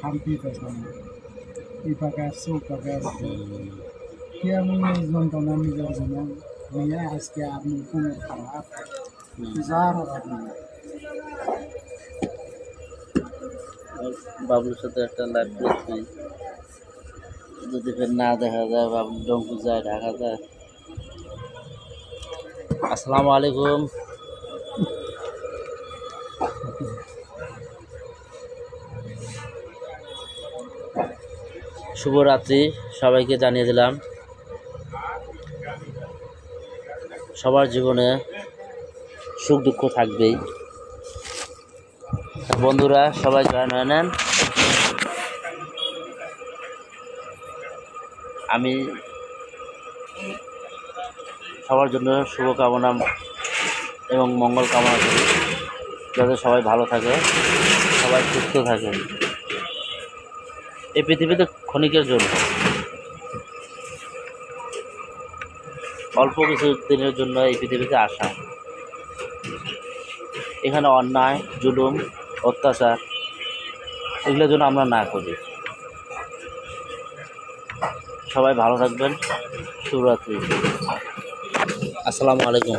শান্তি পেতাম না। এই পাকে আসছে ও পাকে আসছে কেমন যন্ত্রণা নিজের জন্য নিয়ে আজকে আপনি কোনো খারাপ যার আপনি বাবুর সাথে একটা লাইভ করছি, যদি ফের না দেখা যায় বাবু রংপুর যায়, ঢাকা যায়। আসসালামু আলাইকুম। শুভরাত্রি সবাইকে জানিয়ে দিলাম। সবার জীবনে সুখ দুঃখ থাকবেই। বন্ধুরা সবাই জয়েন হয়ে নেন। আমি সবার জন্য শুভকামনা এবং মঙ্গল কামনা করি, যাতে সবাই ভালো থাকে, সবাই সুস্থ থাকে। এই পৃথিবীতে ক্ষণিকের জন্য, অল্প কিছু দিনের জন্য এই পৃথিবীতে আসা। এখানে অন্যায়, জুলুম, অত্যাচার এগুলোর জন্য আমরা না করি। সবাই ভালো থাকবেন। শুভরাত্রি। আসসালামু আলাইকুম।